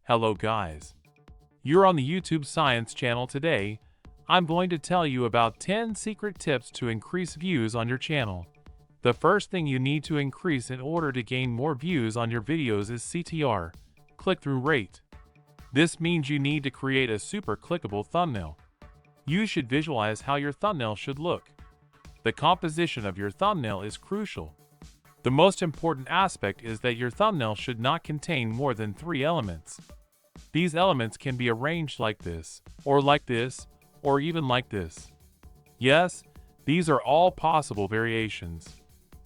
Hello guys. You're on the YouTube Science channel today. I'm going to tell you about 10 secret tips to increase views on your channel. The first thing you need to increase in order to gain more views on your videos is CTR, click-through rate. This means you need to create a super clickable thumbnail. You should visualize how your thumbnail should look. The composition of your thumbnail is crucial. The most important aspect is that your thumbnail should not contain more than 3 elements. These elements can be arranged like this, or even like this. Yes, these are all possible variations.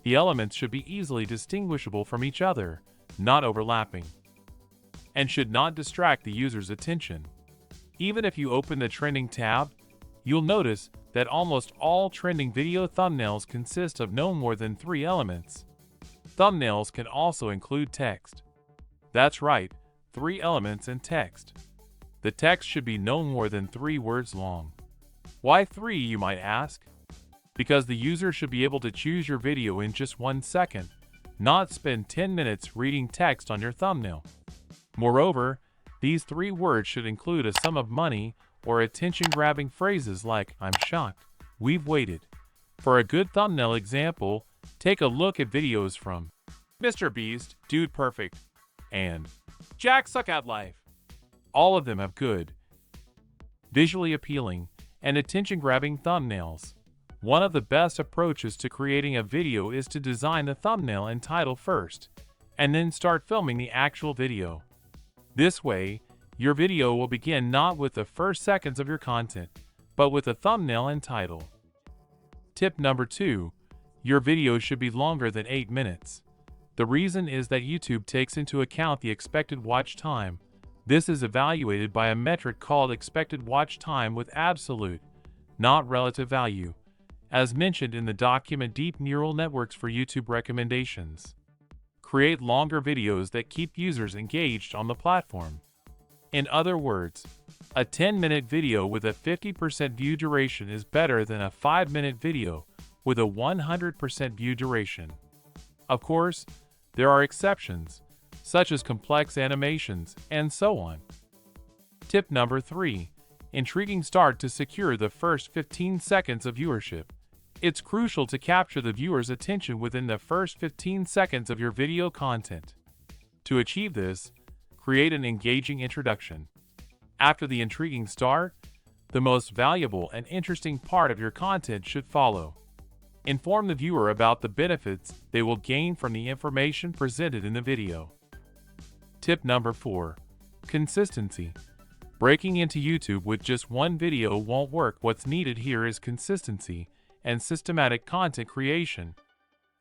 The elements should be easily distinguishable from each other, not overlapping, and should not distract the user's attention. Even if you open the trending tab, you'll notice that almost all trending video thumbnails consist of no more than 3 elements. Thumbnails can also include text. That's right, 3 elements in text. The text should be no more than 3 words long. Why 3, you might ask? Because the user should be able to choose your video in just 1 second, not spend 10 minutes reading text on your thumbnail. Moreover, these 3 words should include a sum of money or attention-grabbing phrases like, "I'm shocked," "We've waited." For a good thumbnail example, take a look at videos from Mr. Beast, Dude Perfect, and Jack Suck at Life. All of them have good, visually appealing, and attention-grabbing thumbnails. One of the best approaches to creating a video is to design the thumbnail and title first, and then start filming the actual video. This way, your video will begin not with the first seconds of your content, but with a thumbnail and title. Tip number 2. Your video should be longer than 8 minutes. The reason is that YouTube takes into account the expected watch time. This is evaluated by a metric called expected watch time with absolute, not relative value, as mentioned in the document Deep Neural Networks for YouTube Recommendations. Create longer videos that keep users engaged on the platform. In other words, a 10-minute video with a 50% view duration is better than a 5-minute video with a 100% view duration. Of course, there are exceptions, such as complex animations, and so on. Tip number 3. Intriguing start to secure the first 15 seconds of viewership. It's crucial to capture the viewer's attention within the first 15 seconds of your video content. To achieve this, create an engaging introduction. After the intriguing start, the most valuable and interesting part of your content should follow. Inform the viewer about the benefits they will gain from the information presented in the video. Tip number 4. Consistency. Breaking into YouTube with just one video won't work. What's needed here is consistency and systematic content creation.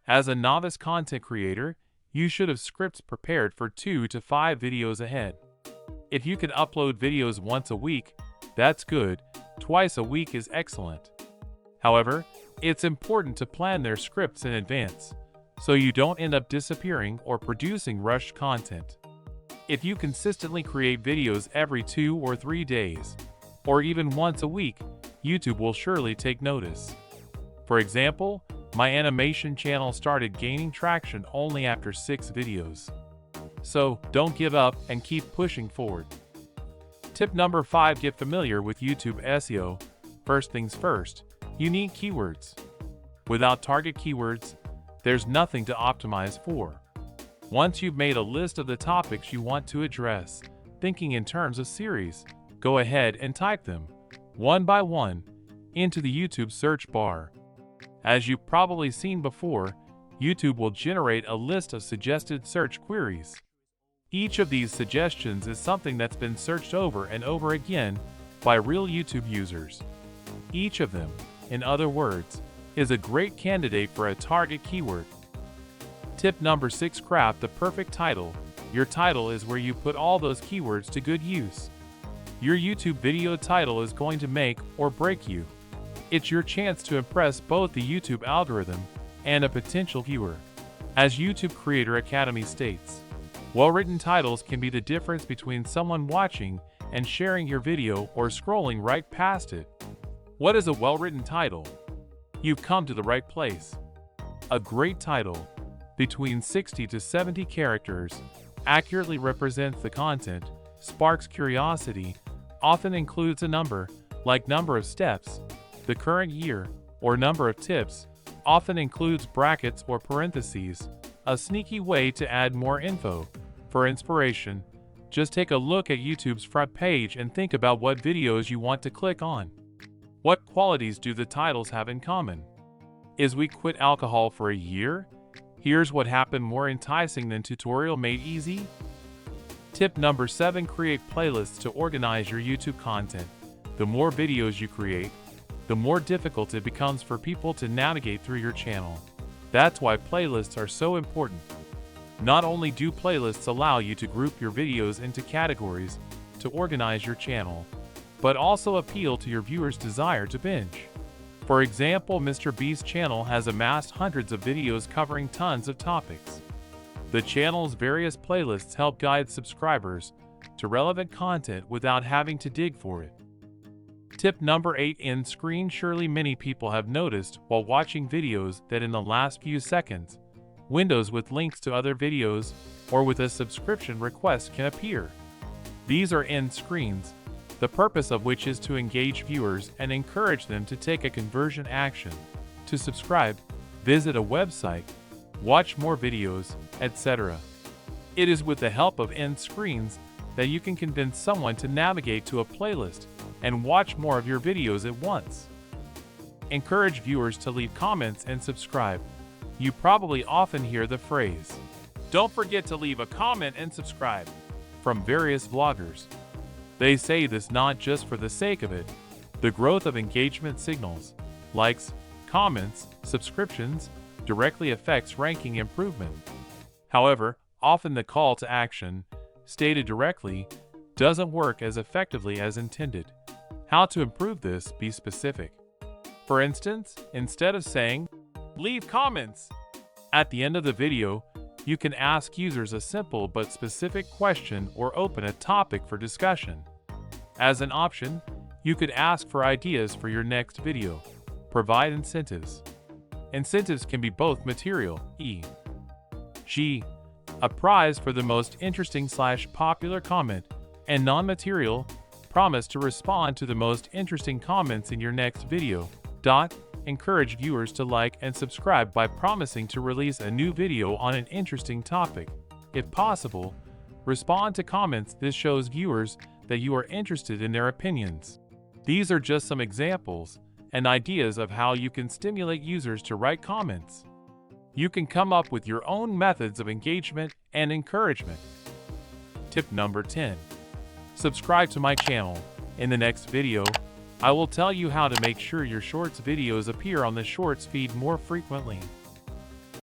As a novice content creator, you should have scripts prepared for 2 to 5 videos ahead. If you can upload videos once a week, that's good. Twice a week is excellent. However, it's important to plan their scripts in advance, so you don't end up disappearing or producing rushed content. If you consistently create videos every 2 or 3 days, or even once a week, YouTube will surely take notice. For example, my animation channel started gaining traction only after 6 videos. So, don't give up and keep pushing forward. Tip number 5. Get familiar with YouTube SEO. First things first, you need keywords. Without target keywords, there's nothing to optimize for. Once you've made a list of the topics you want to address, thinking in terms of series, go ahead and type them, one by one, into the YouTube search bar. As you've probably seen before, YouTube will generate a list of suggested search queries. Each of these suggestions is something that's been searched over and over again by real YouTube users. Each of them, in other words, is a great candidate for a target keyword. Tip number 6. Craft the perfect title. Your title is where you put all those keywords to good use. Your YouTube video title is going to make or break you. It's your chance to impress both the YouTube algorithm and a potential viewer. As YouTube Creator Academy states, well-written titles can be the difference between someone watching and sharing your video or scrolling right past it. What is a well-written title? You've come to the right place. A great title, between 60 to 70 characters, accurately represents the content, sparks curiosity, often includes a number, like number of steps, the current year, or number of tips, often includes brackets or parentheses, a sneaky way to add more info. For inspiration, just take a look at YouTube's front page and think about what videos you want to click on. What qualities do the titles have in common? Is "We quit alcohol for a year? Here's what happened" more enticing than "Tutorial made easy"? Tip number 7. Create playlists to organize your YouTube content. The more videos you create, the more difficult it becomes for people to navigate through your channel. That's why playlists are so important. Not only do playlists allow you to group your videos into categories to organize your channel, but also appeal to your viewers' desire to binge. For example, Mr. Beast's channel has amassed hundreds of videos covering tons of topics. The channel's various playlists help guide subscribers to relevant content without having to dig for it. Tip number 8. End screen. Surely many people have noticed while watching videos that in the last few seconds, windows with links to other videos or with a subscription request can appear. These are end screens, the purpose of which is to engage viewers and encourage them to take a conversion action, to subscribe, visit a website, watch more videos, etc. It is with the help of end screens that you can convince someone to navigate to a playlist and watch more of your videos at once. Encourage viewers to leave comments and subscribe. You probably often hear the phrase, "Don't forget to leave a comment and subscribe," from various vloggers. They say this not just for the sake of it. The growth of engagement signals, likes, comments, subscriptions, directly affects ranking improvement. However, often the call to action, stated directly, doesn't work as effectively as intended. How to improve this? Be specific. For instance, instead of saying, "Leave comments," at the end of the video, you can ask users a simple but specific question or open a topic for discussion. As an option, you could ask for ideas for your next video. Provide incentives. Incentives can be both material, e.g., a prize for the most interesting/popular comment, and non-material, promise to respond to the most interesting comments in your next video. Encourage viewers to like and subscribe by promising to release a new video on an interesting topic. If possible, respond to comments. This shows viewers that you are interested in their opinions. These are just some examples and ideas of how you can stimulate users to write comments. You can come up with your own methods of engagement and encouragement. Tip number 10. Subscribe to my channel. In the next video, I will tell you how to make sure your Shorts videos appear on the Shorts feed more frequently.